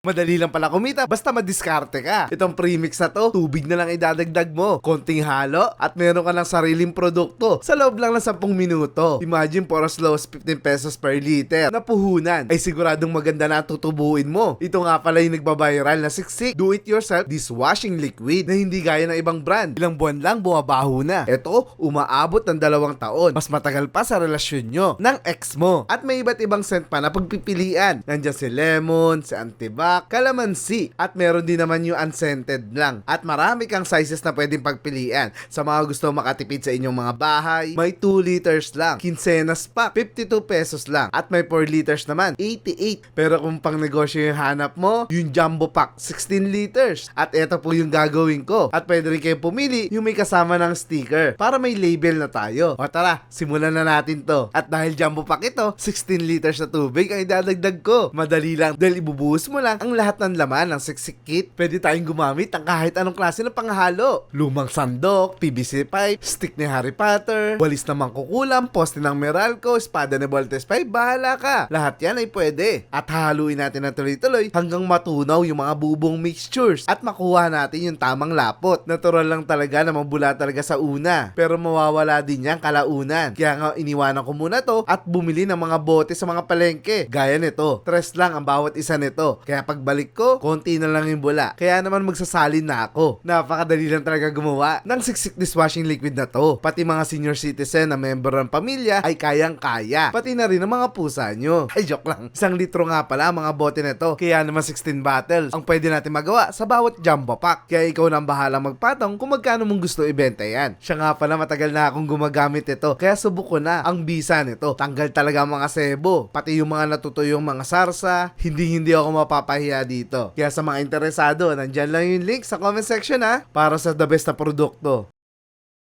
Madali lang pala kumita basta madiskarte ka. Itong premix na to, tubig na lang idadagdag mo, konting halo, at meron ka ng sariling produkto sa loob lang ng 10 minuto. Imagine for as low as 15 pesos per liter na puhunan ay siguradong maganda na tutubuin mo. Ito nga pala yung nagbabiral na siksik, do it yourself dishwashing liquid na hindi gaya ng ibang brand. Ilang buwan lang bumabaho na. Ito, umaabot ng 2 taon. Mas matagal pa sa relasyon nyo ng ex mo. At may iba't ibang scent pa na pagpipilian. Nandiyan si lemon, si antibac, calamansi, at meron din naman yung unscented lang. At marami kang sizes na pwedeng pagpilian. Sa mga gusto makatipid sa inyong mga bahay, may 2 liters lang. Quincenas pa, 52 pesos lang. At may 4 liters naman, 88. Pero kung pang negosyo yung hanap mo, yung jumbo pack, 16 liters. At eto po yung gagawin ko. At pwede rin kayo pumili yung may kasama ng sticker para may label na tayo. O tara, simulan na natin to. At dahil jumbo pack ito, 16 liters na tubig ang idadagdag ko. Madali lang dahil ibubuhos mo lang ang lahat ng laman ng siksik kit. Pwede tayong gumamit ng kahit anong klase ng panghalo. Lumang sandok, PVC pipe, stick ni Harry Potter, walis na mangkukulam, poste ng Meralco, espada ni Voltes 5, bahala ka. Lahat yan ay pwede. At haluin natin na tuloy-tuloy hanggang matunaw yung mga bubong mixtures at makuha natin yung tamang lapot. Natural lang talaga na mabula talaga sa una. Pero mawawala din yan kalaunan. Kaya nga iniwanan ko muna to at bumili ng mga bote sa mga palengke. Gaya nito. 3 lang ang bawat isa nito. Kaya pagbalik ko, konti na lang yung bula. Kaya naman magsasalin na ako. Napakadali lang talaga gumawa ng siksik dishwashing liquid na to. Pati mga senior citizen na member ng pamilya ay kayang-kaya. Pati na rin ang mga pusa nyo. Ay, joke lang. 1 litro nga pala ang mga bote na to. Kaya naman 16 bottles ang pwede natin magawa sa bawat jumbo pack. Kaya ikaw na ang bahalang magpatong kung magkano mong gusto ibenta yan. Siya nga pala matagal na akong gumagamit ito. Kaya subok ko na ang bisa nito. Tanggal talaga ang mga sebo. Pati yung mga natutuyong mga sarsa. Hindi ako mapapahiya dito. Kaya sa mga interesado, nandyan lang yung link sa comment section para sa the best na produkto.